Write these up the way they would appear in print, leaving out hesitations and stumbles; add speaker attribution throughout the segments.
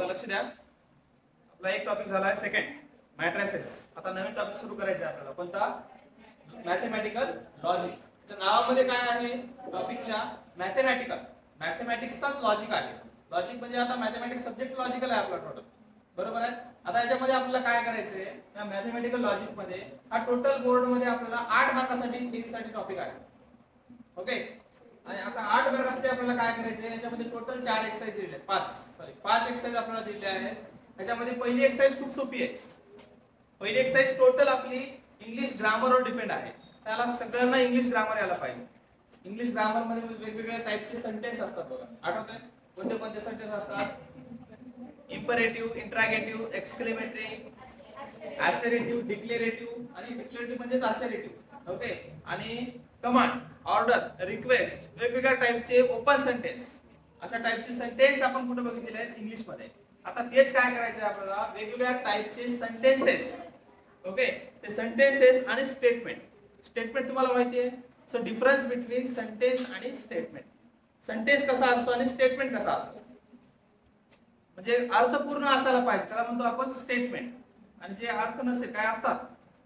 Speaker 1: लक्ष द्या. आपला एक टॉपिक झाला आहे सेकंड मॅट्रिसेस. आता नवीन टॉपिक सुरू करायचा आहे आपल्याला. कोणता? Mathematical logic. त्याच्या नावामध्ये काय आहे? टॉपिकच्या मॅथेमॅटिक्सचाच लॉजिक आहे. लॉजिक म्हणजे आता मॅथेमॅटिक्स सब्जेक्ट लॉजिकल आहे आपला टोटल. बरोबर आहे. आता याच्यामध्ये आपल्याला काय करायचंय? या मॅथेमॅटिकल लॉजिक मध्ये हा टोटल बोर्ड मध्ये आपल्याला 8 मार्कासाठी थिअरीसाठी टॉपिक आहे. ओके. आणि आता 8 मार्कासाठी आपल्याला काय करायचंय? याच्यामध्ये टोटल 4 एक्सरसाइज दिलेले आहेत. 5 एक्सरसाइज आपल्याला दिलेले आहेत. त्याच्यामध्ये पहिली एक्सरसाइज खूप सोपी आहे. पहिली एक्सरसाइज टोटल आपली इंग्लिश ग्रामरवर डिपेंड आहे. त्याला सगळ्यांना इंग्लिश ग्रामर यायला पाहिजे. इंग्लिश ग्रामर मध्ये वेगवेगळ्या टाइपचे सेंटेन्स असतात बघा. आठवतंय? कोणते कोणते सेंटेन्स असतात? Imperative, interrogative, exclamatory, assertive, declarative. आणि डिक्लेरेटिव्ह म्हणजेच असर्टिव्ह. ओके. आणि कमांड, ऑर्डर, रिक्वेस्ट, वेगवेगळ्या टाइपचे ओपन सेंटेन्स. अशा टाइपचे सेंटेन्स आपण कुठे बघितलेले आहेत? इंग्लिश मध्ये. आता तेच काय करायचं आहे आपल्याला? वेगवेगळ्या टाइपचे सेंटेन्सेस. ओके. ते सेंटेन्सेस आणि स्टेटमेंट. स्टेटमेंट तुम्हाला माहिती आहे. सो डिफरन्स बिटवीन सेंटेन्स आणि स्टेटमेंट. सेंटेन्स कसा असतो आणि स्टेटमेंट कसा असतो? म्हणजे अर्थपूर्ण असायला पाहिजे, त्याला म्हणतो आपण स्टेटमेंट. आणि जे अर्थ नसेल काय असतात,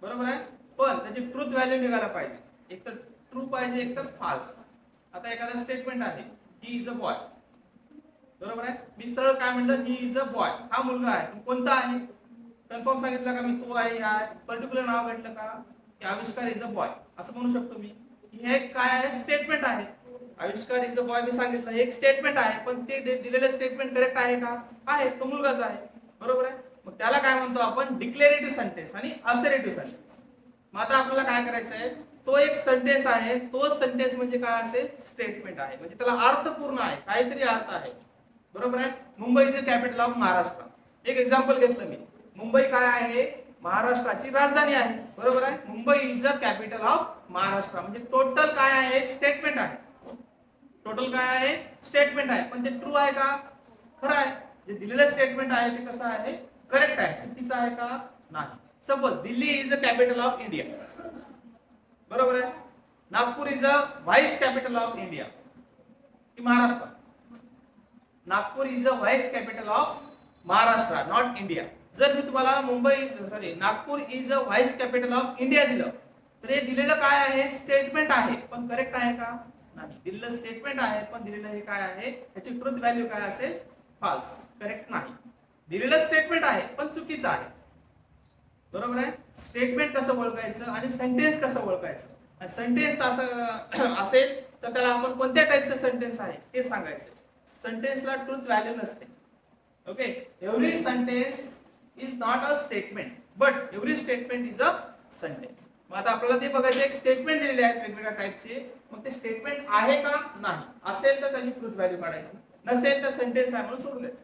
Speaker 1: बरोबर आहे, पण त्याची ट्रूथ व्हॅल्यू निघायला पाहिजे. एक तर ट्रू पाहिजे, एक तर फॉल्स. आता एखादा स्टेटमेंट आहे, ही इज अ बॉय. बरोबर आहे. मी सरळ काय म्हणलं? He is a boy. हा मुलगा आहे. कोणता आहे? कन्फर्म सांगितलं का मी? तो आहे. या पर्टिक्युलर नाव घेतलं का? की आविष्कार इज अ बॉय असं म्हणू शकतो मी. हे काय आहे? स्टेटमेंट आहे. आविष्कार इज अ बॉय मी सांगितलं, एक स्टेटमेंट आहे. पण ते दिलेलं स्टेटमेंट करेक्ट आहे का? आहे. तो मुलगाच आहे. बरोबर आहे. मग त्याला काय म्हणतो आपण? डिक्लेरेटिव्ह सेंटेन्स आणि असर्टिव्ह सेंटेन्स. मग आता आपल्याला काय करायचं आहे? तो एक सेंटेन्स आहे, तोच सेंटेन्स म्हणजे काय असेल? स्टेटमेंट आहे. म्हणजे त्याला अर्थपूर्ण आहे, काहीतरी अर्थ आहे. बरोबर आहे. Mumbai is the capital of Maharashtra. एक एक्झाम्पल घेतलं मी. मुंबई काय आहे? महाराष्ट्राची राजधानी आहे. बरोबर आहे. Mumbai is the capital of Maharashtra. म्हणजे टोटल काय आहे? स्टेटमेंट आहे. टोटल काय आहे? स्टेटमेंट आहे. पण ते ट्रू आहे का? खरं आहे. जे दिलेलं स्टेटमेंट आहे ते कसं आहे? करेक्ट आहे. चुकीचं आहे का? नाही. Suppose Delhi is the capital of India. बरोबर आहे. Nagpur is a vice capital of India. की Maharashtra? Nagpur is a vice capital of Maharashtra, not India. जर मी तुम्हाला Nagpur is a vice capital of India दिलं, तर हे दिलेलं काय आहे? स्टेटमेंट आहे. पण करेक्ट आहे का? नाही. दिलेलं स्टेटमेंट आहे, पण दिलेलं हे काय आहे? त्याची ट्रूथ व्हॅल्यू काय असेल? फॉल्स. करेक्ट नाही. दिलेलं स्टेटमेंट आहे, पण चुकीचं आहे. बरोबर आहे. स्टेटमेंट कसं ओळखायचं आणि सेंटेन्स कसं ओळखायचं? सेंटेन्स असं असेल तर त्याला आपण कोणत्या टाइपचं सेंटेन्स आहे ते सांगायचं. सेंटेन्सला ट्रूथ व्हॅल्यू नसते. Okay. Every sentence is not a statement, but every statement is a sentence. मग आता आपल्याला ते बघायचं, एक स्टेटमेंट दिलेले आहेत वेगवेगळ्या टाइपचे. मग ते स्टेटमेंट आहे का? नाही. असेल तर त्याची ट्रूथ व्हॅल्यू काढायची, नसेल तर सेंटेन्स आहे म्हणून सोडून द्यायचं.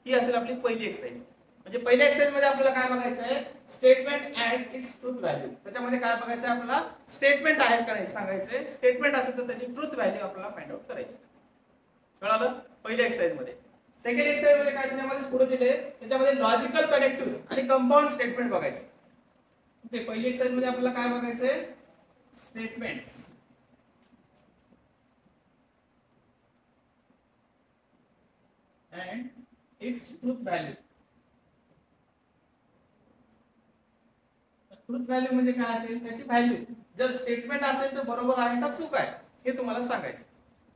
Speaker 1: ही असेल आपली पहिली एक्सरसाइज. म्हणजे पहिल्या एक्सरसाइज मध्ये आपल्याला काय बघायचं आहे? Statement and it's truth value. त्याच्यामध्ये काय बघायचं आहे आपल्याला? स्टेटमेंट आहे का नाही सांगायचंय. स्टेटमेंट असेल तर त्याची ट्रूथ व्हॅल्यू आपल्याला फाइंड आउट करायची. कळालं? पहिल्या एक्सरसाइज मध्ये. सेकंड एक्सरसाइज मध्ये काय त्याच्यामध्ये पुढे दिले? त्याच्यामध्ये लॉजिकल कनेक्टिव्ह आणि कंपाऊंड स्टेटमेंट बघायचे. ओके. पहिली एक्सरसाइज मध्ये आपल्याला काय बघायचंय? Statements and it's truth value. Truth value म्हणजे काय असेल? त्याची व्हॅल्यू. जर स्टेटमेंट असेल तर बरोबर आहे का चूक आहे हे तुम्हाला सांगायचं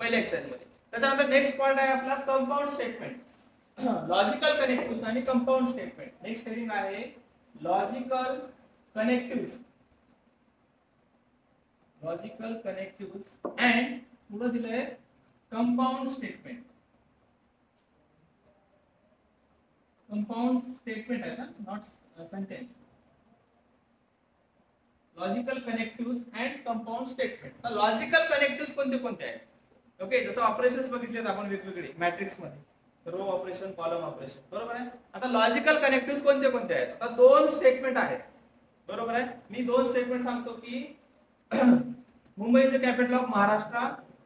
Speaker 1: पहिल्या एक्सरसाइज मध्ये. त्याच्यानंतर नेक्स्ट पॉइंट आहे आपला कंपाऊंड स्टेटमेंट. लॉजिकल कनेक्टिव्ह आणि कंपाऊंड स्टेटमेंट. नेक्स्ट हेडिंग आहे logical connective. Logical connective and पुढे दिलंय कंपाऊंड स्टेटमेंट. कंपाऊंड स्टेटमेंट आहे ना, not sentence. Logical connective and compound statement. तर लॉजिकल कनेक्टिव्ह कोणते कोणते आहेत? ओके. जसं ऑपरेशन्स बघितलेत आपण वेगवेगळे मॅट्रिक्स मध्ये, रो ऑपरेशन, कॉलम ऑपरेशन. बरोबर आहे. आता लॉजिकल कनेक्टिव्ह कोणते कोणते आहेत? आता 2 स्टेटमेंट आहेत. बरोबर आहे. मी 2 स्टेटमेंट सांगतो की Mumbai is the capital of Maharashtra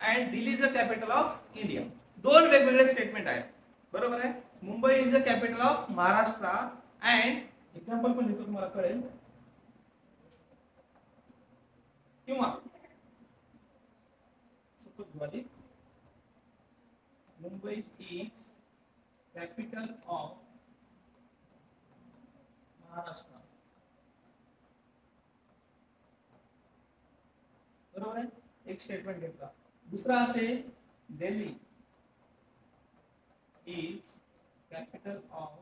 Speaker 1: and Delhi is the capital of India. 2 वेगवेगळे स्टेटमेंट आहेत. बरोबर आहे. Mumbai is the capital of Maharashtra and example पण देतो तुम्हाला कळेल. किंवा Mumbai is capital of Maharashtra, बरोबर आहे, एक स्टेटमेंट घेतला. दुसरा असेल Delhi is capital of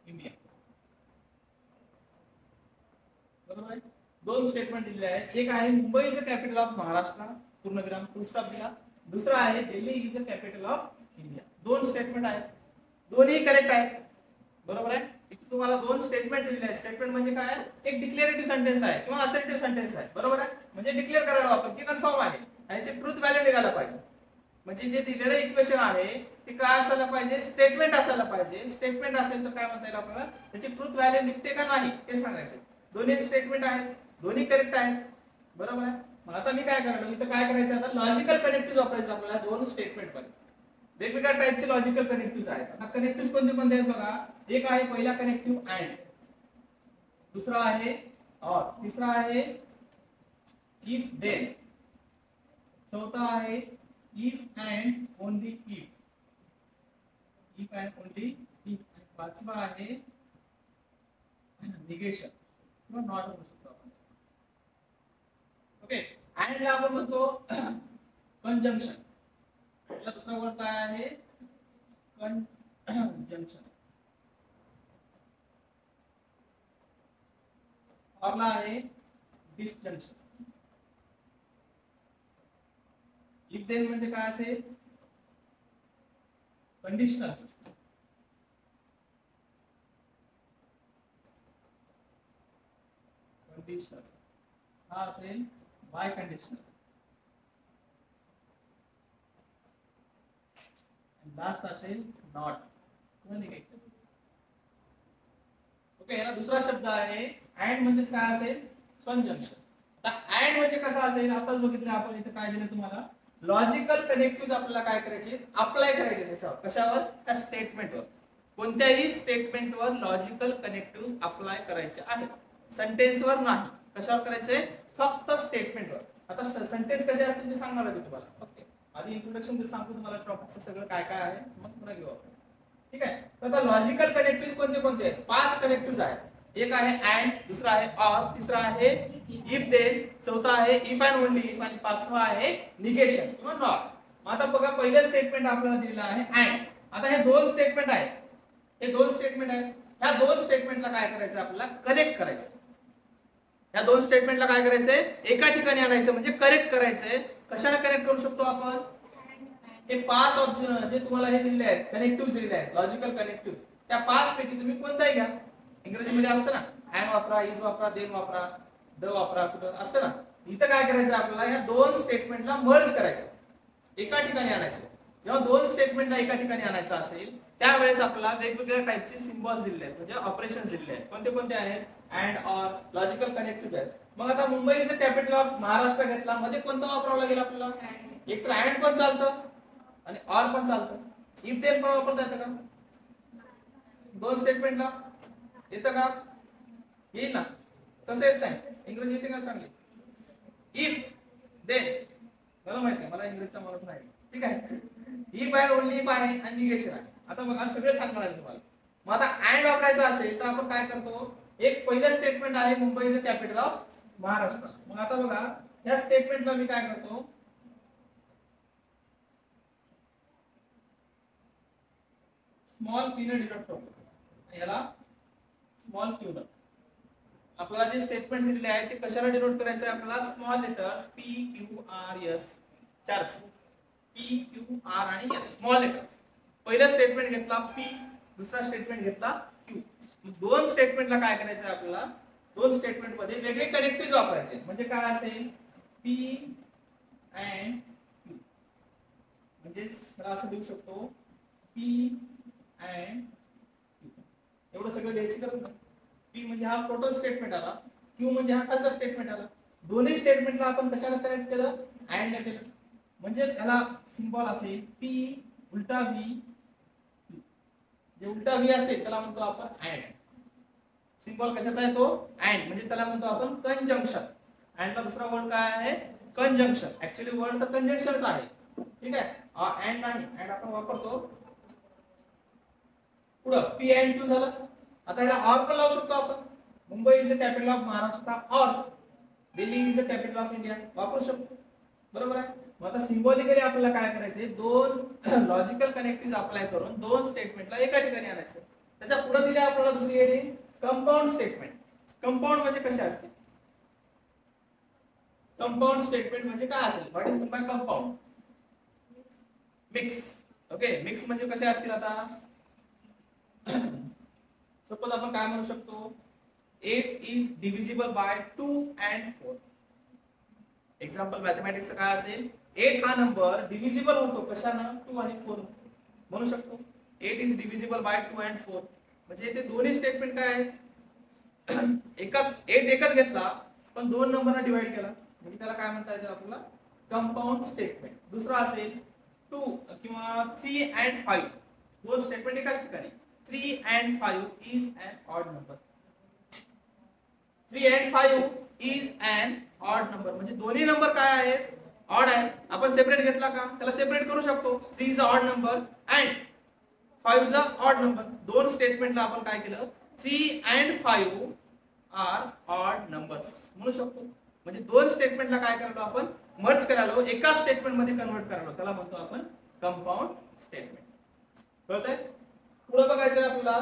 Speaker 1: India, बरोबर आहे. दोन स्टेटमेंट दिलेले आहेत. एक आहे Mumbai is the capital of Maharashtra, पूर्णविराम फुल स्टॉप दिला. दुसरा आहे Delhi is the capital of India. दोन स्टेटमेंट आहेत, दोन्ही करेक्ट आहेत, बरोबर आहे. इथे तुम्हाला दोन स्टेटमेंट दिलेले आहेत. स्टेटमेंट म्हणजे काय, एक डिक्लेरेटिव्ह सेंटेन्स आहे किंवा असर्टिव्ह सेंटेन्स आहे, बरोबर आहे. म्हणजे डिक्लेअर करायला आपण की कन्फर्म आहे आणि याचे ट्रूथ व्हॅल्यू निघायला पाहिजे. म्हणजे जे दिलेलं इक्वेशन आहे ते काय असायला पाहिजे, स्टेटमेंट असायला पाहिजे. स्टेटमेंट असेल तर काय म्हणता येईल आपल्याला, त्याची ट्रूथ व्हॅल्यू निघते का नाही ते सांगायचं. दोन्ही स्टेटमेंट आहेत, दोन्ही करेक्ट आहेत, बरोबर आहे. मग आता मी काय करणार, इथं काय करायचं, आता लॉजिकल कनेक्टिव्ह वापरायचं आपल्याला दोन स्टेटमेंट मध्ये. वेगवेगळ्या टाइपचे लॉजिकल कनेक्टिव्ह आहेत. आता कनेक्टिव्ह कोणते कोणते आहेत बघा. एक आहे पहिला कनेक्टिव्ह अँड, दुसरा आहे और, तिसरा आहे इफ देन, चौथा आहे if and only if, if and only if, आणि पाचवा आहे निगेशन किंवा नॉट म्हणू शकतो आपण. ओके, अँड ला आपण म्हणतो कंजंक्शन. अँडला दुसरा वर्ड काय आहे, कंजंक्शन. ऑरला आहे डिसजंक्शन. इफ देन म्हणजे काय असेल, कंडिशनल. कंडिशनल हा असेल बाय कंडिशनल. लास्ट असेल नॉट किंवा निगेशन. ओके, याला दुसरा शब्द आहे अँड म्हणजे काय असेल, कंजंक्शन. आता अँड म्हणजे कसं असेल, आताच बघितलं आपण. इथे काय दिलं तुम्हाला, लॉजिकल कनेक्टिव्ह आपल्याला काय करायचे, अप्लाय करायचे त्याच्यावर. कशावर, त्या स्टेटमेंटवर. कोणत्याही स्टेटमेंटवर लॉजिकल कनेक्टिव्ह अप्लाय करायचे आहेत, सेंटेन्सवर नाही. कशावर करायचे, फक्त स्टेटमेंटवर. आता सेंटेन्स कसे असतील ते सांगणार आहे तुम्हाला. ओके, आधी इंट्रोडक्शन सांगतो तुम्हाला टॉपिकचं सगळं काय काय आहे, मग पुन्हा घेऊ आपण. ठीक आहे. तर आता लॉजिकल कनेक्टिव्ह कोणते कोणते आहेत, 5 कनेक्टिव्ह आहेत. एक आहे अँड, दुसरा आहे ऑर, तिसरा आहे इफ देन, चौथा आहे इफ अँड ओनली इफ, आणि पाचवा आहे निगेशन किंवा नॉट. मग आता बघा, पहिलं स्टेटमेंट आपल्याला दिलेलं आहे अँड. आता हे दोन स्टेटमेंट आहेत, हे दोन स्टेटमेंट आहेत. ह्या दोन स्टेटमेंटला काय करायचं, आपल्याला कनेक्ट करायचं. या दोन स्टेटमेंटला काय करायचंय, एका ठिकाणी आणायचं म्हणजे करेक्ट करायचंय. कशाला कनेक्ट करू शकतो आपण, हे 5 ऑप्शन जे तुम्हाला हे दिलेले आहेत, कनेक्टिव्ह दिलेले आहेत, लॉजिकल कनेक्टिव्ह, त्या 5 पैकी तुम्ही कोणताही घ्या. इंग्रजीमध्ये असतं ना, अँड वापरा, इज वापरा, देन वापरा, द वापरा, कुठं असतं ना. इथं काय करायचं, आपल्याला या दोन स्टेटमेंटला मर्ज करायचं, एका ठिकाणी आणायचं. जेव्हा दोन स्टेटमेंटला एका ठिकाणी आणायचं असेल त्यावेळेस आपल्याला वेगवेगळ्या टाइपचे सिम्बॉल्स दिलेले आहेत, म्हणजे ऑपरेशन्स दिलेले आहेत. कोणते कोणते आहेत, अँड, ऑर, लॉजिकल कनेक्टिव्ह आहेत. मग आता मुंबईचं कॅपिटल ऑफ महाराष्ट्र घेतला, मध्ये कोणतं वापरावं लागेल आपल्याला, एक तर अँड पण चालतं आणि ऑर पण चालतं. इफ देन पण वापरता येतं का, दोन स्टेटमेंटला येतं का, येईल ना, तसं येत नाही. इंग्रजी येते का चांगली, इफ देन, मला माहिती आहे, मला इंग्रजीचा माणूस नाही. ठीक आहे, इफ आहे, ओनली इफ आहे आणि निगेशन आहे. आता बघा सगळे सांगणार आहे तुम्हाला. मग आता अँड वापरायचं असेल तर आपण काय करतो, एक पहिलं स्टेटमेंट आहे Mumbai is the capital of Maharashtra. मग आता बघा, या स्टेटमेंटला मी काय करतो, स्मॉल पी ने डिनोट करतो, याला स्मॉल क्यू न. आपल्याला जे स्टेटमेंट दिलेले आहे ते कशाला डिनोट करायचं आहे, आपल्याला small letters P Q R S, चारच पी क्यू आर आणि एस, स्मॉल लेटर्स. पहिला स्टेटमेंट घेतला पी, दुसरा स्टेटमेंट घेतला क्यू. दोन स्टेटमेंटला काय करायचं आहे आपल्याला, दोन स्टेटमेंट मध्ये वेगळे कनेक्टिव्ह वापरायचे. म्हणजे काय असेल, पी अँड क्यू, म्हणजेच असं लिहू शकतो, पी अँड क्यू. एवढं सगळं लिहायची गरज नाही. पी म्हणजे हा टोटल स्टेटमेंट आला, क्यू म्हणजे हा खालचा स्टेटमेंट आला. दोन्ही स्टेटमेंटला आपण कशाला कनेक्ट केलं, अँड ने केलं. म्हणजेच याला सिंबल असेल पी उलटा व्ही, जे उलटा व्ही असेल त्याला म्हणतो आपण अँड. सिंबल कशाचा आहे तो, अँड, म्हणजे त्याला म्हणतो आपण कंजंक्शन. अँडला दुसरा वर्ड काय आहे, कंजंक्शन. ऍक्च्युअली वर्ड तर कंजंक्शनच आहे. ठीक आहे, अँड नाही, अँड आपण वापरतो पुढं पी अँड क्यू झालं. आता ह्याला ऑर पण लावू शकतो आपण. Mumbai is the capital of Maharashtra or Delhi is the capital of India वापरू शकतो. बरोबर आहे. मग आता सिंबॉलिकली आपल्याला काय करायचे, दोन लॉजिकल कनेक्टिव्ह अप्लाय करून दोन स्टेटमेंटला एका ठिकाणी आणायचं. त्याच्या पुढे दिली आपल्याला दुसरी हेडिंग कंपाऊंड स्टेटमेंट. कंपाऊंड म्हणजे कसे असते, कंपाऊंड स्टेटमेंट म्हणजे काय असेल, what is mean by compound, mix. Okay, mix म्हणजे कसे असतील आता सपोज आपण काय म्हणू शकतो, 8 is divisible by 2 and 4. Example मॅथमॅटिक्सचं काय असेल, 8 हा नंबर डिव्हिजिबल होतो कशानं, 2 आणि 4 म्हणू शकतो. 8 इज डिव्हिजिबल बाय 2 and 4 म्हणजे ते दोन्ही स्टेटमेंट काय आहेत, एकाच 8 एकच घेतला पण दोन नंबरने डिवाइड केला म्हणजे त्याला काय म्हणता येईल आपल्याला, कंपाऊंड स्टेटमेंट. दुसरा असेल 2 किंवा 3 and 5 दोन स्टेटमेंट एकाच ठिकाणी, 3 and 5 is an odd number. 3 and 5 is an odd number म्हणजे दोन्ही नंबर काय आहेत, ऑड आहेत. आपण सेपरेट घेतला का, त्याला सेपरेट करू शकतो. 3 is a odd number and 5 is a odd number. दोन स्टेटमेंटला आपण काय केलं, 3 and 5 are odd numbers म्हणू शकतो. म्हणजे दोन स्टेटमेंटला काय करायलो आपण, मर्ज करायलो, एका स्टेटमेंट मध्ये कन्वर्ट करायलो, त्याला म्हणतो आपण कंपाऊंड स्टेटमेंट. कळतंय. पुढे बघायचं आपल्याला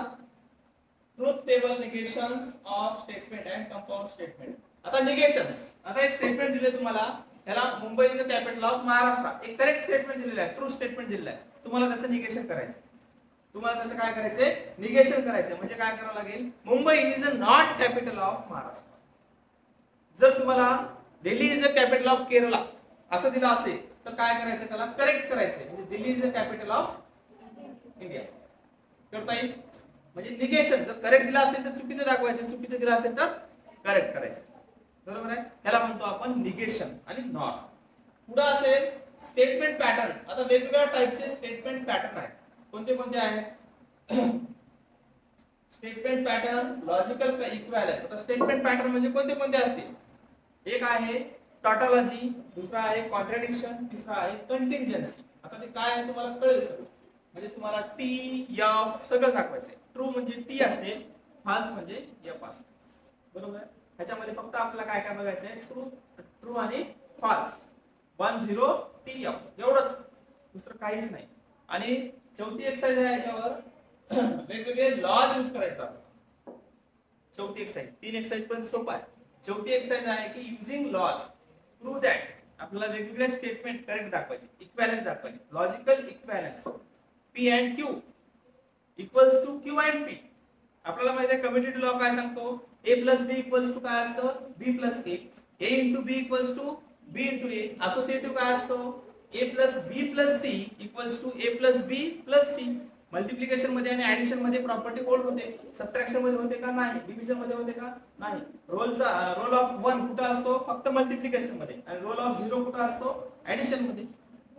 Speaker 1: truth table negations of statement and compound statement. आता निगेशन्स, आता एक स्टेटमेंट दिले तुम्हाला, त्याला Mumbai is the capital of Maharashtra, एक करेक्ट स्टेटमेंट दिलेलं आहे, ट्रू स्टेटमेंट दिलेलं आहे. तुम्हाला त्याचं निगेशन करायचं, तुम्हाला त्याचं काय करायचंय, निगेशन करायचं. म्हणजे काय करावं लागेल, Mumbai is not capital of Maharashtra. जर तुम्हाला Delhi is the capital of Kerala असं दिलं असेल तर काय करायचं, त्याला करेक्ट करायचंय. म्हणजे Delhi is the capital of India करता येईल. म्हणजे निगेशन, जर करेक्ट दिला असेल तर चुकीचं दाखवायचं, चुकीचं दिलं असेल तर करेक्ट करायचं. बरोबर आहे. ह्याला म्हणतो आपण निगेशन आणि नॉर. पुढे असेल स्टेटमेंट पॅटर्न. आता वेगवेगळ्या टाइपचे स्टेटमेंट पॅटर्न आहेत. कोणते कोणते आहेत, स्टेटमेंट पॅटर्न, लॉजिकल इक्विव्हॅलन्स. आता स्टेटमेंट पॅटर्न म्हणजे कोणते कोणते असतील, एक आहे टॉटॉलॉजी, दुसरा आहे कॉन्ट्रडिक्शन, तिसरा आहे कंटिंजन्सी. आता ते काय आहे तुम्हाला कळेल सगळं. म्हणजे तुम्हाला टी एफ सगळं दाखवायचंय. ट्रू म्हणजे टी असेल, फॉल्स म्हणजे एफ असेल. बरोबर आहे. ह्याच्यामध्ये फक्त आपल्याला काय काय बघायचंय, ट्रू आणि फॉल्स, 1 0 टी एफ एवढंच, दुसरं काहीच नाही. आणि चौथी एक्सरसाइज आहे, याच्यावर वेगवेगळे लॉज यूज करायचे आपल्याला. चौथी एक्सरसाइज, 3 एक्सरसाइज पर्यंत सोपं आहे. चौथी एक्सरसाइज आहे की युजिंग लॉज प्रूव्ह दॅट. आपल्याला वेगवेगळे स्टेटमेंट करेक्ट दाखवायचे, इक्विव्हॅलन्स दाखवायचे, logical equivalence. P and Q equals to Q and P. आपल्याला माहिती आहे कम्युटेटिव्ह लॉ काय सांगतो, A plus B equals to काय असतं, B plus A. A into B equals to B into A. Associative काय असतो, A plus B plus C equals to A plus B plus C. Multiplication मध्ये आणि addition मध्ये property hold होते, subtraction मध्ये होते का नाही, डिव्हिजन मध्ये होते का नाही. रोल ऑफ 1 कुठं असतो, फक्त मल्टिप्लिकेशन मध्ये, आणि रोल ऑफ 0 कुठं असतो, ऍडिशन मध्ये.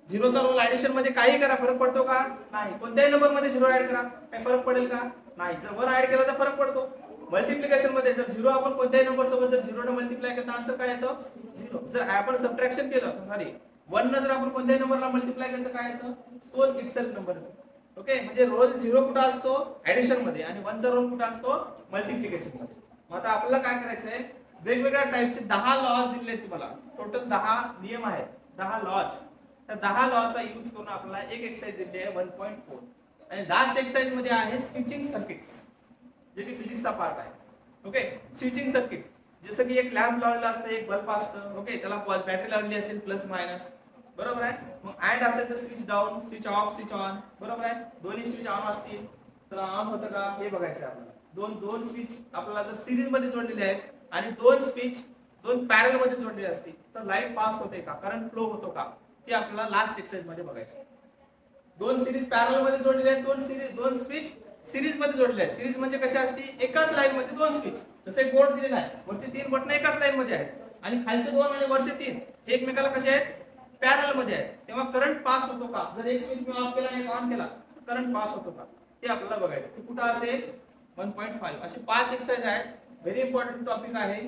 Speaker 1: झिरोचा रोल ऍडिशन मध्ये काही करा फरक पडतो का नाही, कोणत्याही नंबर मध्ये 0 ऍड करा काही फरक पडेल का नाही. जर 1 ऍड केला तर फरक पडतो. मल्टिप्लिकेशन मध्ये जर 0 आपण कोणत्याही नंबर सोबत जर 0 ने मल्टिप्लाय केला तर आन्सर काय येतं, 0. जर आपण सबट्रॅक्शन केलं, सॉरी 1 ने जर आपण कोणत्याही नंबरला मल्टिप्लाय केलं तर काय येतं, तोच इटसेल्फ नंबर येतो. ओके, म्हणजे रोल 0 कुठं असतो, ऍडिशन मध्ये, आणि 1 चा रोल कुठं असतो, मल्टिप्लिकेशन मध्ये. मग आता आपल्याला काय करायचंय, वेगवेगळ्या टाइपचे 10 लॉज दिलेले आहेत तुम्हाला. टोटल 10 नियम आहेत, 10 लॉज. तर 10 लॉचा यूज करून आपल्याला एक एक्सरसाइज दिली आहे 1.4. आणि लास्ट एक्सरसाइज मध्ये आहे स्विचिंग सर्किट्स, जे की फिजिक्सचा पार्ट आहे. ओके, स्विचिंग सर्किट जसं की एक लॅम्प लावलेला असतं, एक बल्ब असतं. ओके, त्याला बॅटरी लावलेली असेल प्लस मायनस. बरोबर आहे. मग अँड असेल तर switch down, switch off, switch on. बरोबर आहे. दोन्ही स्विच ऑन असतील तर ऑन होतं का हे बघायचं आपल्याला. दोन स्विच आपल्याला जर सिरीज मध्ये जोडलेले आहेत आणि दोन स्विच दोन पॅरल मध्ये जोडलेले असतील तर लाईट पास होते का, करंट फ्लो होतो का, ते आपल्याला लास्ट एक्सरसाइज मध्ये बघायचं. दोन सिरीज पॅरल मध्ये जोडलेले आहेत, दोन स्विच सिरीज मध्ये जोडलेले आहेत. सिरीज म्हणजे कशा असते, एकाच लाईन मध्ये दोन स्विच. जसे एक बोर्ड दिलेला आहे, वरचे 3 बटन एकाच लाईन मध्ये आहेत आणि खालचे 2 आणि वरचे 3 हे एकमेकाला कसे आहेत, पॅरल मध्ये आहेत. तेव्हा करंट पास होतो का, जर एक स्विच मी ऑफ केला आणि एक ऑन केला तर करंट पास होतो का, ते आपल्याला बघायचं. ते कुठं असेल 1.5. असे 5 एक्सरसाइज आहेत. व्हेरी इम्पॉर्टंट टॉपिक आहे,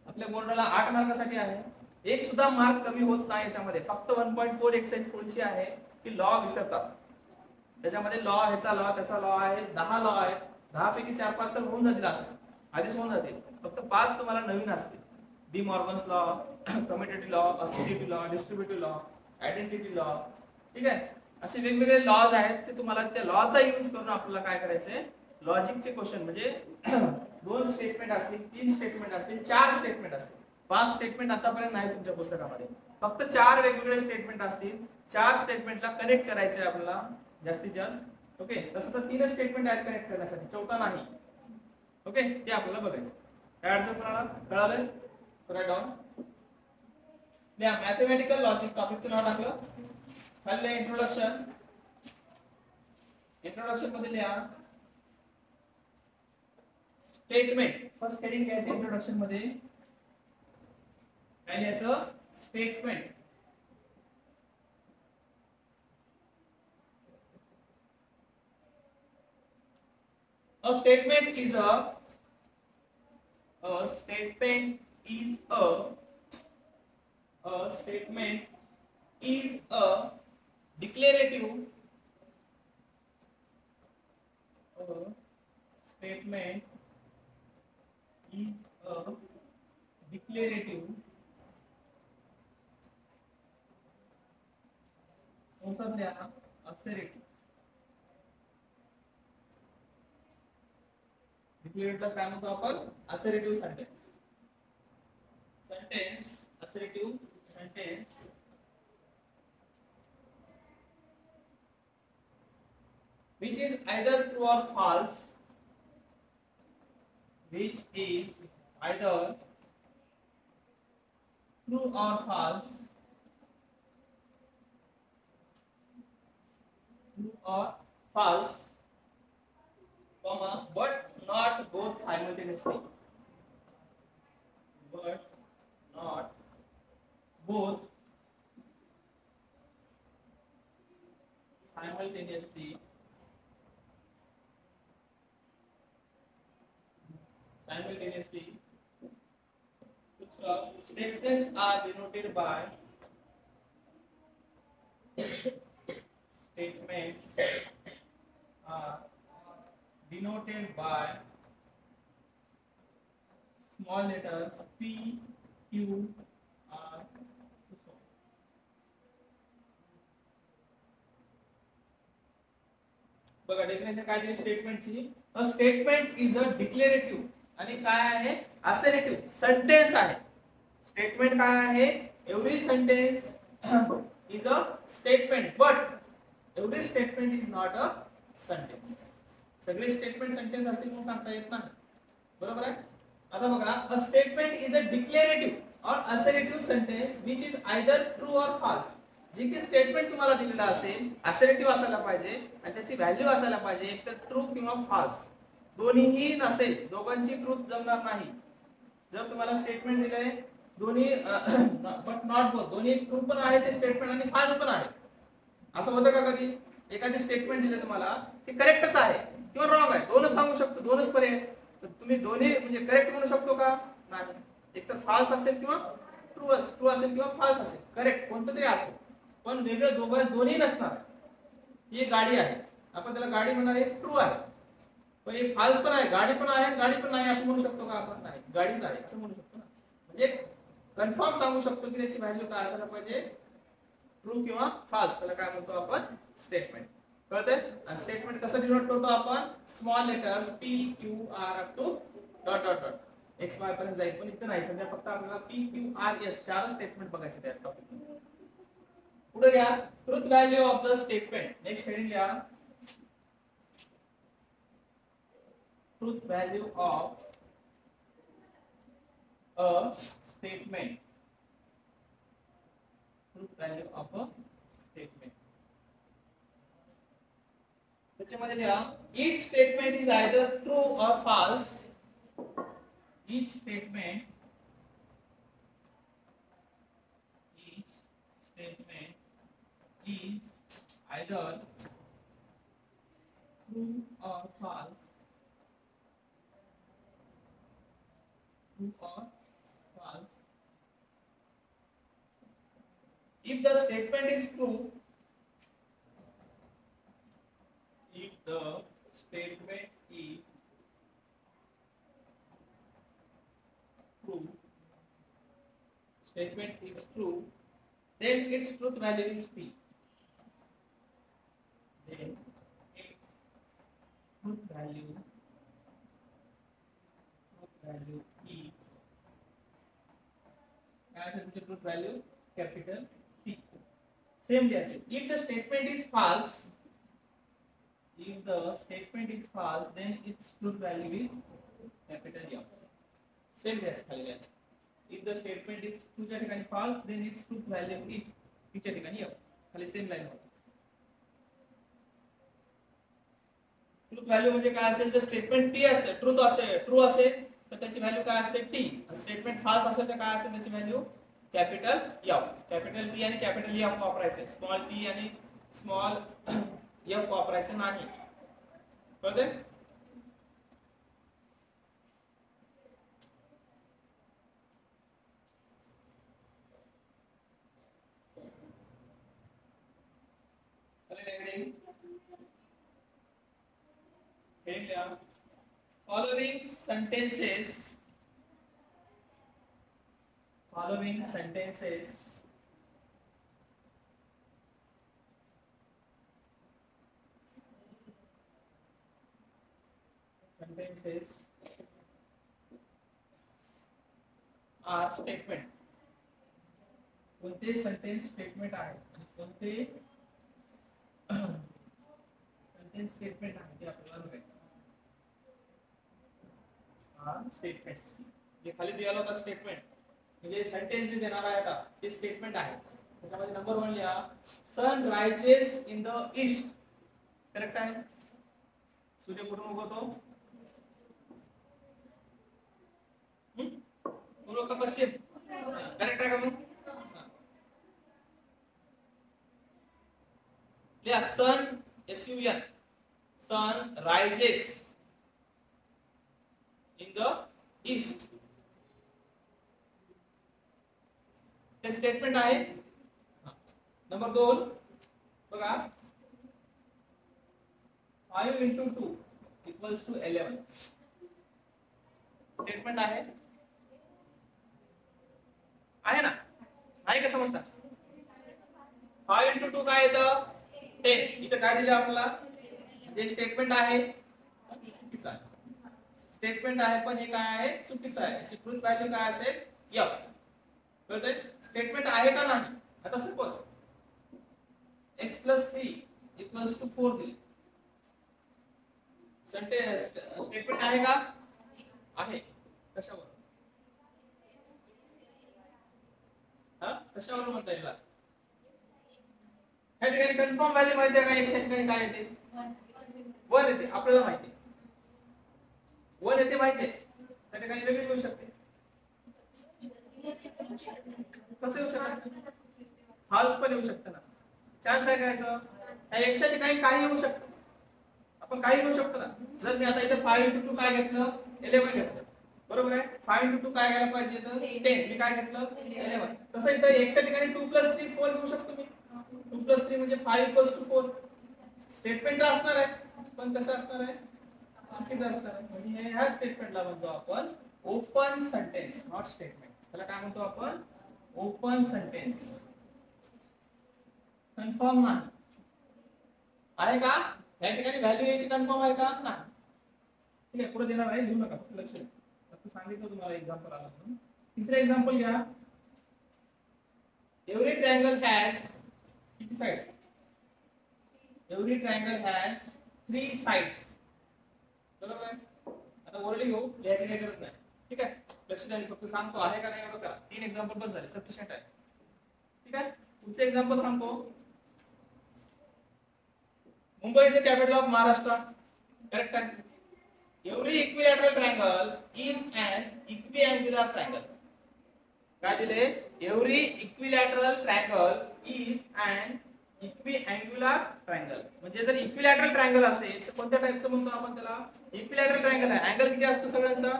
Speaker 1: आपल्या बोर्डाला 8 मार्कासाठी आहे. एक सुद्धा मार्क कमी होत नाही याच्यामध्ये. फक्त 1.4 एक्सरसाइज थोडीशी आहे, की लॉ विसरतात. त्याच्यामध्ये लॉ, ह्याचा लॉ, त्याचा लॉ आहे, 10 लॉ आहेत. 10 पैकी 4-5 तर होऊन जातील, असं आधीच होऊन जातील. फक्त 5 तुम्हाला नवीन असतील. D Morgan's law, commutative law, associative law, distributive law, identity law, ठीक आहे. असे वेगवेगळे लॉज आहेत, ते तुम्हाला त्या लॉचा यूज करून आपल्याला काय करायचंय, लॉजिकचे क्वेश्चन म्हणजे 2 स्टेटमेंट असतील, 3 स्टेटमेंट असतील, 4 स्टेटमेंट असतील. 5 स्टेटमेंट आतापर्यंत नाही तुमच्या पुस्तकामध्ये, फक्त 4 वेगवेगळे स्टेटमेंट असतील. 4 स्टेटमेंटला कनेक्ट करायचे आपल्याला जास्तीत जास्त. ओके, तसं तर 3 स्टेटमेंट आहेत कनेक्ट करण्यासाठी, चौथा नाही. ओके, ते आपल्याला बघायचं. काय अडचण कोणाला कळालं? Write down. लिहा मॅथमॅटिकल लॉजिक, टॉपिकचं नाव टाकलं. खाली इंट्रोडक्शन. इंट्रोडक्शन मध्ये लिहा स्टेटमेंट. फर्स्ट हेडिंग घ्यायचं इंट्रोडक्शन मध्ये. काय लिहायचं? Statement. A statement is a statement is a statement is a declarative statement is a declarative कौन सा लिया assertive. डिक्लेरेटिव्ह काय म्हणतो आपण? Assertive sentence. Assertive sentence which is either true or false, which is either true or false, comma, but not both simultaneously. But not both simultaneously. Statements are denoted by small letters P, Q, R. बघा definition काय दिली स्टेटमेंटची. A statement is a declarative आणि काय आहे? Assertive sentence आहे. Statement काय आहे? Every sentence is a statement, but every statement is not a sentence. सगळे स्टेटमेंट सेंटेन्स असतील म्हणून सांगता येत नाही. बरोबर आहे. आता बघा, a statement is a declarative or assertive sentence which is either true or false. जे की स्टेटमेंट तुम्हाला दिलेलं असेल, असर्टिव्ह असायला पाहिजे आणि त्याची व्हॅल्यू असायला पाहिजे एक तर ट्रू किंवा फॉल्स. दोन्हीही नसेल, दोघांची ट्रूथ जमणार नाही. जर तुम्हाला स्टेटमेंट दिलंय दोन्ही बट नॉट बोथ, दोन्ही ट्रू पण आहे ते स्टेटमेंट आणि फॉल्स पण आहे, असं होतं का कधी? एखादी स्टेटमेंट दिली तुम्हाला, ती करेक्टच आहे किंवा रॉंग आहे, दोनच सांगू शकतो, दोनच पर्याय. तुम्ही दोन्ही म्हणजे करेक्ट म्हणू शकतो का? नाही. एक तर फॉल्स असेल किंवा ट्रू असेल किंवा फॉल्स असेल, करेक्ट कोणतं तरी असेल, पण वेगळं दोन्ही नसणार. ही गाडी आहे, आपण त्याला गाडी म्हणणार, एक ट्रू आहे, पण एक फॉल्स पण आहे, गाडी पण आहे गाडी पण नाही असं म्हणू शकतो का आपण? नाही, गाडीच आहे असं म्हणू शकतो ना. म्हणजे कन्फर्म सांगू शकतो की त्याची व्हॅल्यू काय असायला पाहिजे, ट्रू किंवा फॉल्स. त्याला काय म्हणतो आपण? स्टेटमेंट. कळतंय? आणि स्टेटमेंट कसं डिनोट करतो आपण? Small letters P, Q, R up to dot dot dot x Y पर्यंत जाईल, पण इथं नाही. सध्या फक्त आपल्याला P, Q, R, S 4 statement बघायचे त्या टॉपिक मध्ये. पुढे घ्या truth value of the statement. Next heading घ्या truth value of a statement. Truth value of a statement. त्याच्यामध्ये लिहा each statement is either true or false. Each statement is either true or false. True or false. If the statement is true, statement is true, statement is true, then its truth value is p. Then its truth value is as a truth value capital P. Same lihaयचे. If the statement is false, then its truth value is capital F. Same liहायचे खाली लिहायचे. If the statement is true च्या ठिकाणी false, then its truth value is P च्या ठिकाणी F. खाली same line होती. Truth value म्हणजे काय असेल, जर स्टेटमेंट टी असेल, ट्रू असेल तर त्याची व्हॅल्यू काय असते टी. स्टेटमेंट फाल्स असेल तर काय असेल त्याची value capital F. Capital T आणि कॅपिटल एफ वापरायचे, स्मॉल टी आणि स्मॉल एफ वापरायचे नाही. कळते? Following sentences are statement. कोणते सेंटेन्स स्टेटमेंट आहे आणि कोणते सेंटेन्स स्टेटमेंट आहे ते आपल्याला बघायचं. स्टेटमेंट्स जे खाली दिलेला होता स्टेटमेंट म्हणजे सेंटेन्स जे देणार आहे आता ते स्टेटमेंट आहे. त्याच्यामध्ये नंबर 1 लिहा, sun rises in the east. Correct आहे. सूर्य कुठून उगवतो? पूर्व का पश्चिम? करेक्ट आहे का मग? लिहा sun SUN, sun rises in the east. हे स्टेटमेंट आहे. नंबर 2 बघा, 5 into 2 equals to 11. स्टेटमेंट आहे ना? आहे कसं म्हणतात? 5 into 2 काय येतं? 10. इथं काय दिलं आपल्याला? जे स्टेटमेंट आहे चुकीचं आहे. स्टेटमेंट आहे पण हे काय आहे? चुकीचं आहे. याची ट्रूथ व्हॅल्यू काय असेल? F. कळतंय? स्टेटमेंट आहे का नाही? आता सपोज x + 3 = 4 दिले. स्टेटमेंट आहे का? आहे. कशावर? कशावर म्हणता येईल? ह्या ठिकाणी कन्फर्म व्हॅल्यू माहिती आहे का? x च्या ठिकाणी काय येते? 1 येते. आपल्याला माहिती आहे 1 येते, माहिती आहे. त्या ठिकाणी वेगळी येऊ शकते. कसं येऊ शकतं? फॉल्स पण येऊ शकतं ना. चान्स आहे कायचं? या x च्या ठिकाणी काही येऊ शकतं. आपण काही घेऊ शकतो ना. जर मी आता इथे 5 into 2 काय घेतलं? 11 घेतलं. बरोबर आहे. 5 into 2 काय घ्यायला पाहिजे? तर 10. मी काय घेतलं? 11. तसं इथे x च्या ठिकाणी 2 + 3 4 घेऊ शकतो मी. 2 + 3 म्हणजे 5 = 4. स्टेटमेंट असणार आहे पण कसं असणार आहे? चुकीचं असणार आहे. म्हणजे ह्या स्टेटमेंटला म्हणतो आपण ओपन सेंटेन्स, नॉट स्टेटमेंट. त्याला काय म्हणतो आपण? Open sentence. कन्फर्म नाही आहे का? या ठिकाणी व्हॅल्यू याची कन्फर्म आहे का? नाही. ठीक आहे, पुढे देणार आहे, लिहू नका, फक्त लक्ष द्या. फक्त सांगितलं तुम्हाला एक्झाम्पल आला म्हणून. तिसरं एक्झाम्पल घ्या. एव्हरी ट्रायंगल हॅज किती side? Every triangle has 3 sides. बरोबर आहे. आता वर्डिंग घेऊ, लिहायची काही गरज नाही. ठीक आहे, लक्ष द्या. फक्त सांगतो आहे का नाही एवढं करा. 3 एक्झाम्पल बस झाले, सफिशियंट आहे. ठीक आहे, पुढचं एक्झाम्पल सांगतो. Mumbai is the capital of Maharashtra. Correct आहे. Every equilateral triangle is an equiangular triangle. काय दिले? Every equilateral triangle is an equiangular triangle. म्हणजे जर इक्विलॅटरल ट्रायंगल असेल तर कोणत्या टाइपचं म्हणतो आपण त्याला? इक्विलॅटरल ट्रायंगल आहे. अँगल किती असतो सगळ्यांचा?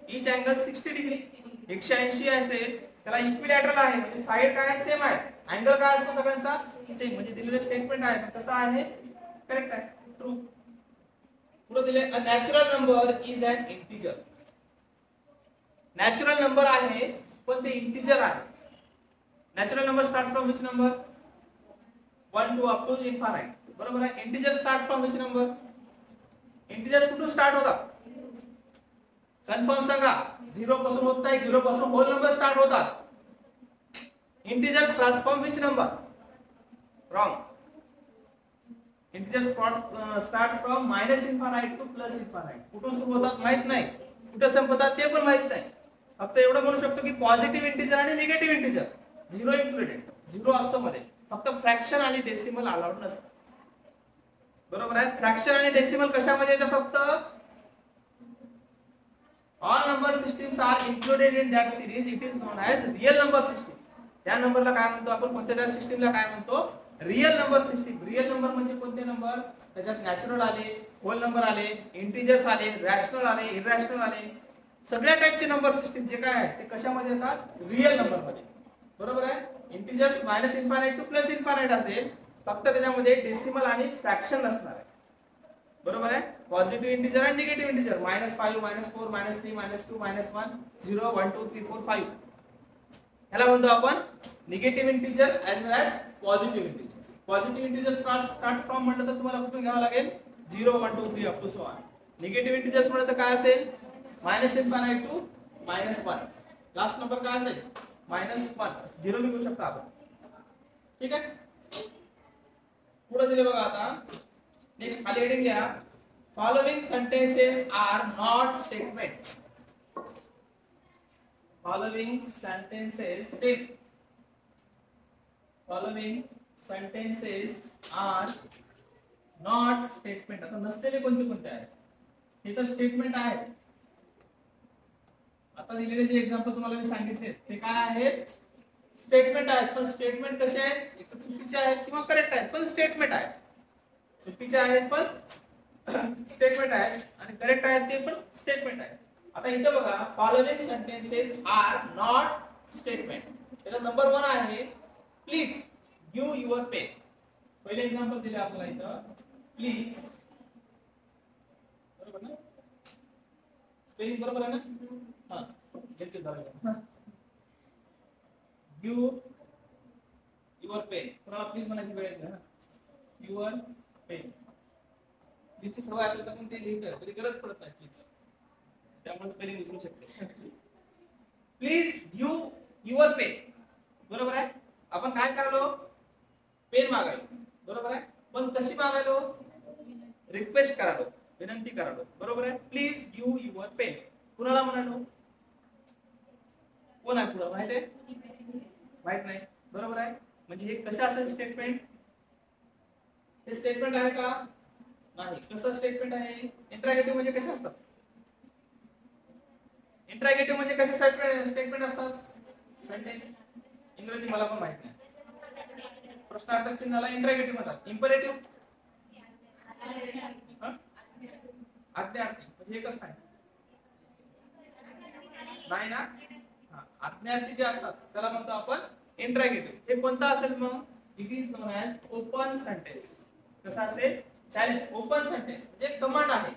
Speaker 1: Each angle 60 degree. 180 असेल त्याला इक्विलॅटरल आहे. म्हणजे साइड काय सेम आहे, अँगल काय असतो सगळ्यांचा सेम. म्हणजे दिलेलं स्टेटमेंट आहे पण कसं आहे? करेक्ट आहे, ट्रू. पुढे दिले a natural number is an integer. Natural number आहे पण ते इंटिजर आहे. Natural number start from which number 1 to up to infinite. बरोबर आहे. Integer start from which number. Integers कुठून स्टार्ट होतात कन्फर्म सांगा. 0 पासून होत नाही. 0 पासून होल नंबर स्टार्ट होतात. Integer start from which number wrong. Integer start from minus infinite to plus infinite. कुठून सुरू होतात माहित नाही, कुठे संपतात ते पण माहित नाही. फक्त एवढं म्हणू शकतो की पॉझिटिव्ह इंटिजर आणि निगेटिव्ह इंटिजर 0 इन्क्लुडेड. 0 असतो मध्ये. फक्त फ्रॅक्शन आणि डेसिमल अलाउड नसतं. बरोबर आहे. फ्रॅक्शन आणि डेसिमल कशामध्ये येतं फक्त all number systems are included in that series. It is known as real number system. त्या नंबरला काय म्हणतो आपण, कोणत्या त्या सिस्टीमला काय म्हणतो, real number system. Real number म्हणजे कोणते नंबर, त्याच्यात नॅचरल आले, होल नंबर आले, इंटिजर्स आले, रॅशनल आले, इरॅशनल आले, सगळ्या टाइपचे नंबर सिस्टीम जे काय आहे ते कशामध्ये येतात, रियल नंबर मध्ये. बरोबर आहे. Integers minus infinite to plus infinite असेल, फक्त त्याच्यामध्ये डेसिमल आणि फ्रॅक्शन नसणार आहे. बरोबर आहे. पॉझिटिव्ह इंटिजर आणि निगेटिव्ह इंटिजर -5 -4 -3 -2 -1 0 1 2 3 4 5 ह्याला म्हणतो आपण negative integer as well as positive integer. Positive integer start from म्हटलं तर तुम्हाला कुठून घ्यावं लागेल 0 1 2 3 up to so on. Negative integers म्हटलं तर काय असेल minus infinite to -1. Last number काय असेल -1. 0 लिहू शकता आपण. ठीक आहे. पुढे दिले बघा आता. नेक्स्ट खाली हेडिंग घ्या. Following sentences are not statement. Following sentences are not statement. आता नसलेले कोणते कोणते आहेत हे तर स्टेटमेंट आहे. आता दिलेले जे एक्झाम्पल तुम्हाला मी सांगितले ते काय आहेत, स्टेटमेंट आहेत. पण स्टेटमेंट कसे आहेत, एक तर चुकीचे आहेत किंवा करेक्ट आहेत, पण स्टेटमेंट आहेत. चुकीचे आहेत पण स्टेटमेंट आहेत आणि करेक्ट आहेत ते पण स्टेटमेंट आहेत. आता इथं बघा following sentences are not statement. त्याचा नंबर 1 आहे प्लीज गिव्ह युअर पेन. पहिले एक्झाम्पल दिले आपल्याला इथं प्लीज. बरोबर ना, स्पेलिंग बरोबर आहे ना. हां घेतले झालं. Give your pen. कोणाला प्लीज म्हणायची वेळ येते ना. Your pen. प्लीजची सवय असेल तर पण ते लिहितं, कधी गरज पडत नाही प्लीज, त्यामुळे स्पेलिंग विसरू शकते. Please give your pen. बरोबर आहे. आपण काय करालो, पेन मागायलो. बरोबर आहे. पण कशी मागायलो, रिक्वेस्ट करालो, विनंती करालो. बरोबर आहे. प्लीज गिव्ह युअर पेन कुणाला म्हणालो, कोण आहे पुढे माहित आहे, माहित नाही. बरोबर आहे. म्हणजे हे कसं असेल स्टेटमेंट, हे स्टेटमेंट आहे का नाही. कसं स्टेटमेंट आहे. इंटरॅगेटिव्ह म्हणजे कसे असतात, इंटरॅगेटिव्ह म्हणजे कसे स्टेटमेंट असतात. सेंटेन्स इंग्रजी मला पण माहित नाही. प्रश्नार्थक चिन्हाला इंटरॅगेटिव्ह म्हणतात. इम्परेटिव्ह आज्ञार्थी म्हणजे हे कसं आहे नाही ना. आज्ञार्थी जे असतात त्याला म्हणतो आपण इंटरॅगेटिव्ह. हे कोणता असेल मग, it is known as open sentence. कसा असेल, चॅलेंज. ओपन सेंटेन्स म्हणजे कमांड आहे.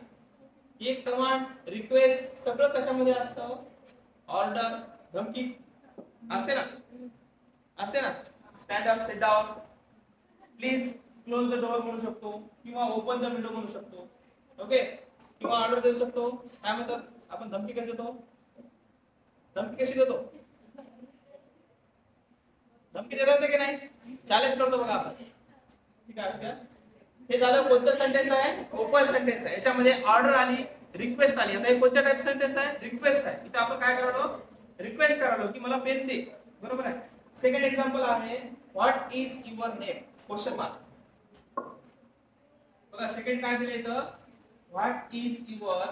Speaker 1: एक कमांड, रिक्वेस्ट सगळं कशामध्ये असतं, ऑर्डर, धमकी असते ना, असते ना. Stand up, sit down, please close the door म्हणू शकतो किंवा ओपन द विंडो म्हणू शकतो. ओके. किंवा ऑर्डर देऊ शकतो. काय म्हणतात आपण, धमकी कशी देतो, धमकी कशी देतो, धमकी देता येते की नाही, चॅलेंज करतो बघा आपण. ठीक आहे. असं हे झालं कोणतं सेंटेन्स आहे, ओपन सेंटेन्स आहे. याच्यामध्ये ऑर्डर आली, रिक्वेस्ट आली. आता हे कोणत्या टाइप सेंटेन्स आहे, रिक्वेस्ट आहे. इथे आपण काय करालो, रिक्वेस्ट करालो की मला पेन दे. बरोबर आहे. सेकंड एक्झाम्पल आहे what is your name, question mark. बघा सेकंड काय दिले इथं, व्हॉट इज युअर,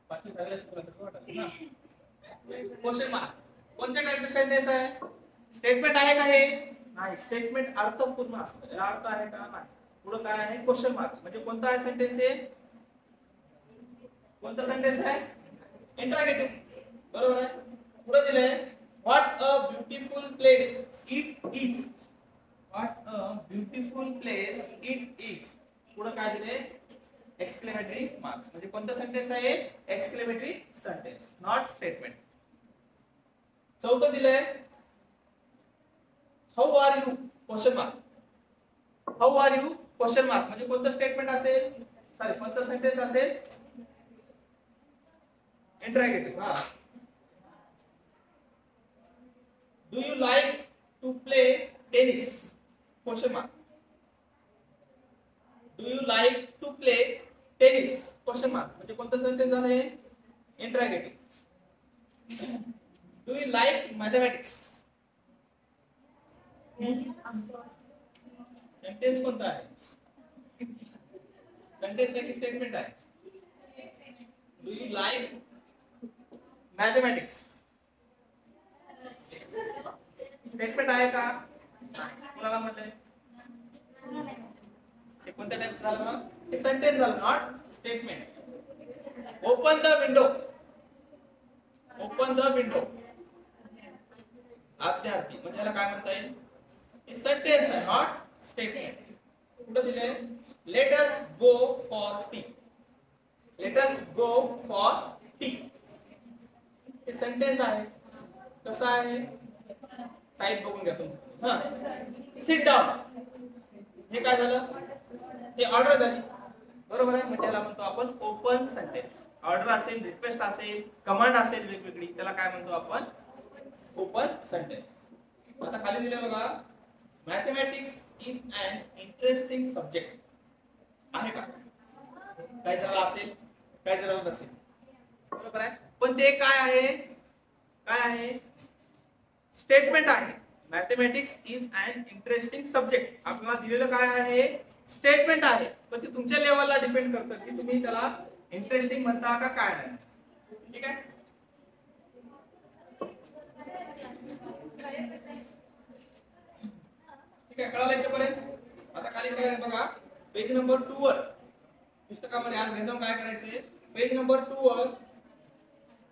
Speaker 1: बाकी सगळ्या शिकवलं वाटतं ना, क्वेश्चन मार्क. कोणत्या टाइपचं सेंटेन्स आहे, स्टेटमेंट आहे का हे नाही. स्टेटमेंट अर्थपूर्ण असतं. याला अर्थ आहे का नाही. पुढे काय आहे, क्वेश्चन मार्क. म्हणजे कोणता आहे सेंटेन्स आहे, कोणता सेंटेन्स आहे, इंटरॅगेटिव्ह. बरोबर आहे. पुढे दिलंय what a beautiful place it is. What a beautiful place it is. पुढे काय दिले एक्सक्लेमेटरी मार्क्स. म्हणजे कोणतं सेंटेन्स आहे एक्सक्लेमेटरी सेंटेन्स नॉट स्टेटमेंट. चौथं दिलंय how are you question mark. How are you question mark म्हणजे कोणतं स्टेटमेंट असेल सॉरी कोणतं सेंटेन्स असेल इंटरॉगेटिव्ह. हा do you like to play tennis question mark. Do you like to play tennis question mark म्हणजे कोणतं सेंटेन्स झालं हे interrogative. Do you like mathematics sentence कोणता आहे सेंटेन्स आहे की स्टेटमेंट आहे. Do you like mathematics statement आहे का कोणाला म्हटलंय हे कोणत्या टाइप झालं मग हे सेंटेन्स झालं not statement. Open the window open the window आद्यार्थी म्हणजे याला काय म्हणता येईल हे सेंटेन्स आहे नॉट स्टेटमेंट. पुढे दिले let us go for T. Let us go for T हे सेंटेन्स आहे. कसं आहे टाइप बघून घ्या तुम्ही. हा सिट डाऊन हे काय झालं हे ऑर्डर झाली बरोबर आहे. म्हणजे याला म्हणतो आपण ओपन सेंटेन्स. ऑर्डर असेल रिक्वेस्ट असेल कमांड असेल वेगवेगळी त्याला काय म्हणतो आपण ओपन सेंटेन्स. आता खाली दिले बघा mathematics is an interesting subject आहे का काय जरा असेल काय जरा नसेल बरोबर आहे. पण ते काय आहे स्टेटमेंट आहे. Mathematics is an interesting subject आपल्याला दिलेलं काय आहे स्टेटमेंट आहे. पण ते तुमच्या लेवलला डिपेंड करतं की तुम्ही त्याला इंटरेस्टिंग म्हणता का काय नाही. ठीक आहे ठीक आहे कळालं इथपर्यंत. आता खाली काय बघा पेज नंबर 2 वर पुस्तकामध्ये आज एक्झाम काय करायचंय पेज नंबर 2 वर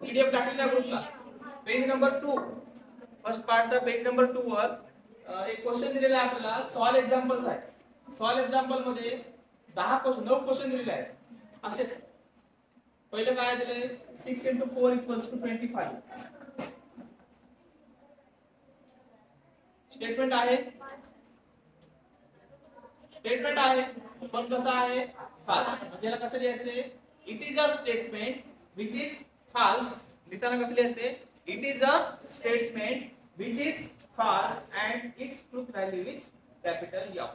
Speaker 1: पीडीएफ टाकलेला ग्रुपला पेज नंबर 2 फर्स्ट पार्टचा पेज नंबर 2 वर एक क्वेश्चन दिलेला आहे आपल्याला सॉल्व एक्झाम्पल्स आहे. सॉल्व एक्झाम्पल मध्ये 9 क्वेश्चन दिलेले आहेत असेच. पहिलं काय दिले 6 × 4 = 25 स्टेटमेंट आहे पण कसं आहे फाल्स. म्हणजे याला कसं लिहायचे it is a statement which is false. लिहिताना कसं लिहायचे it is a statement which is false and it's truth value is capital F.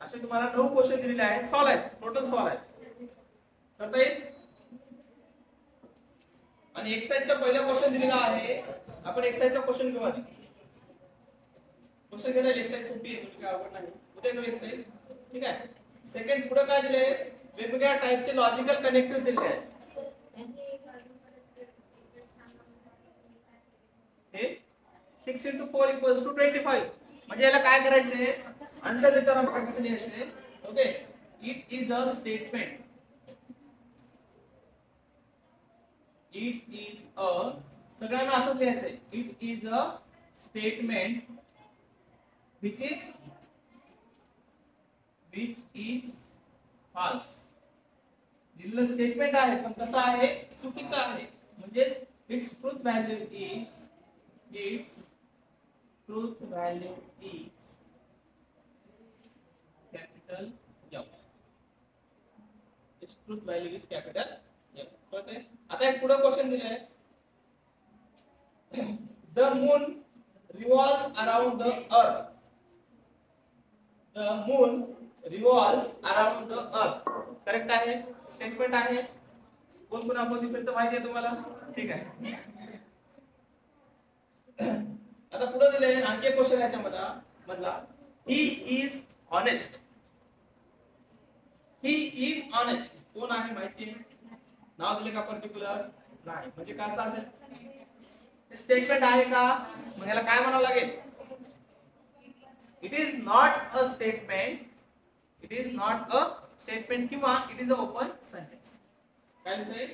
Speaker 1: असे तुम्हाला 9 क्वेश्चन दिलेले आहेत सॉल्व आहेत टोटल सॉल्व आहेत करता येईल. आणि एक्सरसाइजचा पहिला क्वेश्चन दिलेला आहे आपण एक्सरसाइजचा क्वेश्चन घेऊ आधी. क्वेश्चन घेता एक्सरसाइज सुट्टी आहे तुम्ही काय आवड नाही उद्या घेऊ एक्सरसाइज ठीक आहे. सेकंड पुढे काय दिले वेगवेगळ्या टाइपचे लॉजिकल कनेक्टिव्ह दिलेले आहेत. हे 6 × 4 = 25 म्हणजे याला काय करायचंय आन्सर लिहिताना बघा कसं लिहायचंय. Okay it is a statement it is अ सगळ्यांना असंच लिहायचंय it is a statement which is false. दिलेलं स्टेटमेंट आहे पण कसं आहे चुकीचं आहे. म्हणजे its truth value is capital F. its truth value is capital F. कळतंय. आता एक पुढे क्वेश्चन दिलाय the moon revolves around the earth. The moon revolves around the earth. Correct आहे स्टेटमेंट आहे. कोण कोण आपण फिरतं माहिती आहे तुम्हाला ठीक आहे. आता पुढे दिले आणखी एक क्वेश्चन याच्या मधला he is honest. He is honest कोण आहे माहिती आहे नाव दिले का पर्टिक्युलर नाही. म्हणजे कसं असेल स्टेटमेंट आहे का मग याला काय म्हणावं लागेल it is not a statement. It is not a statement किंवा it is a open sentence. काय लिहिते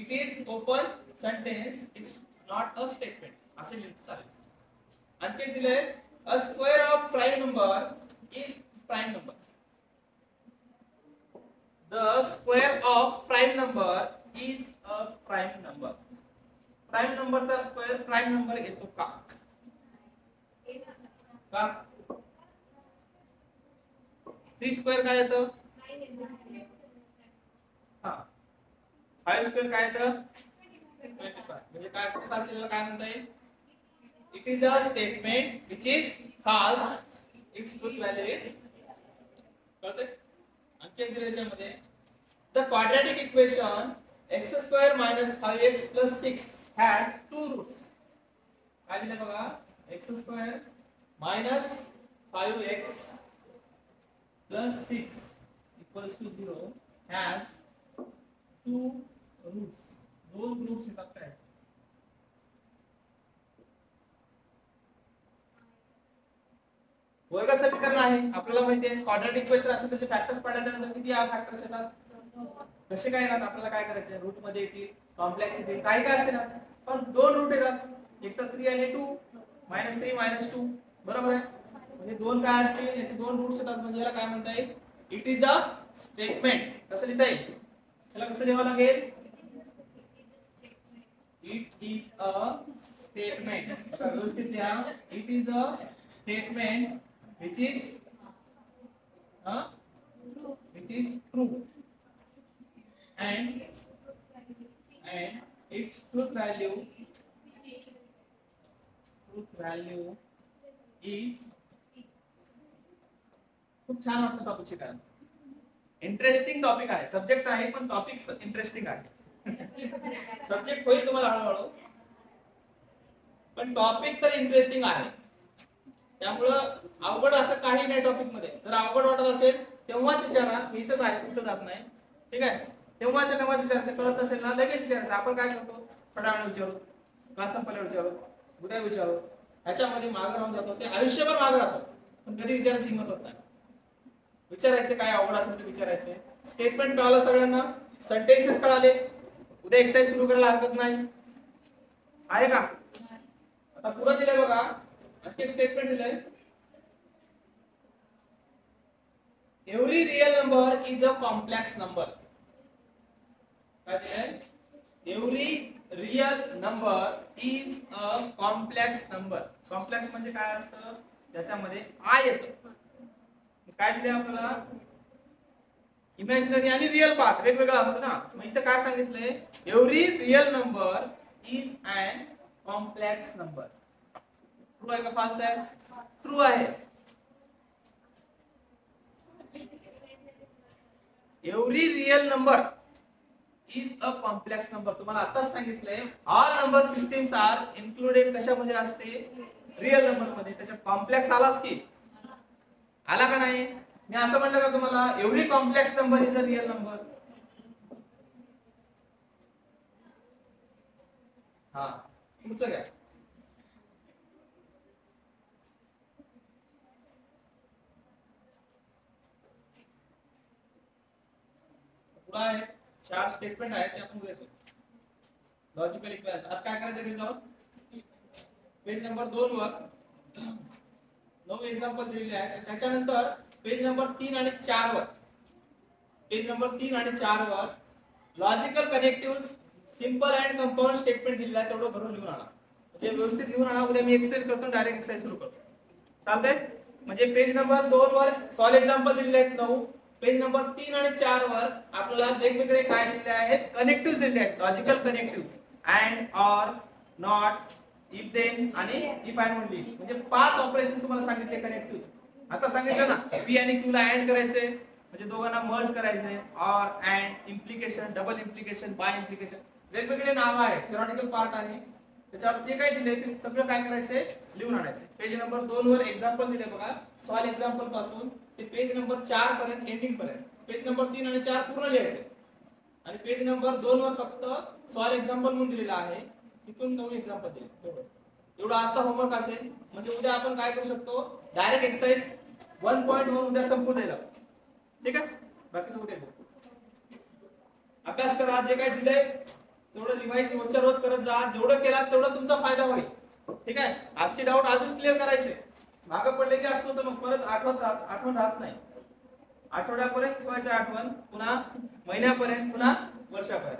Speaker 1: it is open sentence it's not a statement असे लिहिते चालेल. आणखी दिले a square of prime number is prime number. The square of prime number is a prime number. Prime नंबरचा square prime number येतो का? का 3 स्क्वेअर काय येतं? हा 5 स्क्वेअर काय येतं? 25. म्हणजे काय असेल काय म्हणता येईल? It is a statement which is false. Its truth value is कळते. आणखी एक दिलं याच्यामध्ये the quadratic equation x² - 5x + 6 has 2 roots. काय दिलं बघा? x² - 5x + 6 = 0 has 2 roots. 2 roots येतात काय? वर्ग समीकरण आहे. आपल्याला माहिती आहे क्वाड्रॅटिक इक्वेशन असेल त्याचे फॅक्टर्स पाडायच्या नंतर किती फॅक्टर्स येतात? कसे काय येतात? आपल्याला काय करायचं? रूट मध्ये येतील, कॉम्प्लेक्स येतील, काही काय असेल ना, पण 2 रूट येतात. एक तर 3 आणि 2 -3 - 2 बरोबर आहे. म्हणजे 2 काय असतील? याचे 2 रूट्स येतात. म्हणजे याला काय म्हणता येईल? It is a statement. कसं लिहिता येईल? त्याला कसं लिहावं लागेल? It is a statement. व्यवस्थित लिहा. It is a statement which is true and its truth value is खूप छान वाटतं. टॉपिक शिकायला इंटरेस्टिंग टॉपिक आहे. सब्जेक्ट आहे पण टॉपिक इंटरेस्टिंग आहे. सब्जेक्ट होईल तुम्हाला हळूहळू पण टॉपिक तर इंटरेस्टिंग आहे. त्यामुळं अवघड असं काही नाही टॉपिक मध्ये. जर अवघड वाटत असेल तेव्हाच विचारा. मी इथंच आहे, कुठं जात नाही. ठीक आहे. तेव्हाच विचारायचं. कळत असेल ना लगेच विचारायचं. आपण काय करतो? थोड्या वेळाने विचारू, क्लास संपल्यावर विचारू, उद्या विचारू, ह्याच्यामध्ये मागे राहून जातो. ते आयुष्यभर मागे राहतो पण कधी विचारायची हिंमत होत नाही. विचारायचे काय अवघड असेल ते विचारायचे. स्टेटमेंट कळालं सगळ्यांना? सेंटेन्सेस कळाले? उद्या एक्सरसाइज सुरू करायला हरकत नाही आहे का? आता पुढे दिलंय बघा. आणखी एक स्टेटमेंट दिलंय. Every real number is a complex number. काय दिलंय? Every real number is a complex number. Complex म्हणजे काय असतं? त्याच्यामध्ये आय येतं. काय दिलंय आपल्याला? इमॅजिनरी आणि रियल पार्ट वेगवेगळं असतं ना. मग इथं काय सांगितलंय? Every real number is an complex number. True आहे का फॉल्स आहे? ट्रू आहे. Every real number is a complex number. तुम्हाला आताच सांगितलंय all number systems are included कशामध्ये असते? रियल नंबर मध्ये. त्याच्यात कॉम्प्लेक्स आलाच की आला का नाही? मी असं म्हणलं का तुम्हाला every complex number is a real number? हा पुढचं घ्या. पुढे आहे 4 स्टेटमेंट आहेत ते आपण घेतो. Logical equation. आज काय करायचं घरी जाऊन पेज नंबर 2 वर 9 एक्झाम्पल दिलेले आहेत. त्याच्यानंतर पेज नंबर 3 आणि 4 वर logical connective simple and compound statement दिलेला आहे. तेवढं भरून लिहून आणा. म्हणजे व्यवस्थित लिहून आणा. उद्या मी एक्सप्लेन करतो, डायरेक्ट एक्सरसाइज सुरू करतो. चालतंय? म्हणजे पेज नंबर 2 वर सॉल्व एक्झाम्पल दिलेले आहेत 9. पेज नंबर 3 आणि 4 वर आपल्याला वेगवेगळे काय दिलेले आहेत? कनेक्टिव्ह दिलेले आहेत. Logical connective and, or, not, if then आणि इफ अँड ओन्ली. म्हणजे 5 ऑपरेशन तुम्हाला सांगितले कनेक्टिव्ह. आता सांगितलं ना पी आणि क्यू ला अँड करायचे म्हणजे दोघांना मर्ज करायचे. Or, and, implication, double implication, bi implication, वेगवेगळे नाव आहेत. थेरॉटिकल पार्ट आहे. त्याच्यावर जे काही दिले ते सगळं काय करायचंय? लिहून आणायचे. पेज नंबर 2 वर एक्झाम्पल दिले बघा. सॉल्व एक्झाम्पल पासून ते पेज नंबर 4 पर्यंत एंडिंग पर्यंत. पेज नंबर 3 आणि 4 पूर्ण लिहायचे आणि पेज नंबर 2 वर फक्त सॉल्व एक्झाम्पल म्हणून दिलेला आहे. तिथून 9 एक्झाम्पल दिले. एवढा आजचा होमवर्क असेल म्हणजे उद्या आपण काय करू शकतो? डायरेक्ट एक्सरसाइज 1.1 उद्या संपू द्यायला. ठीक आहे? बाकीचं उद्या बघू. अभ्यास करा. जे काही दिलंय तेवढं रिवाइज रोजच्या रोज करत जा. जेवढं केला तेवढं तुमचा फायदा होईल. ठीक आहे? आजचे डाऊट आजच क्लिअर करायचे. मागं पडले की असं होतं मग परत आठवण राहत नाही. आठवड्यापर्यंत ठेवायचं आठवण, पुन्हा महिन्यापर्यंत, पुन्हा वर्षापर्यंत.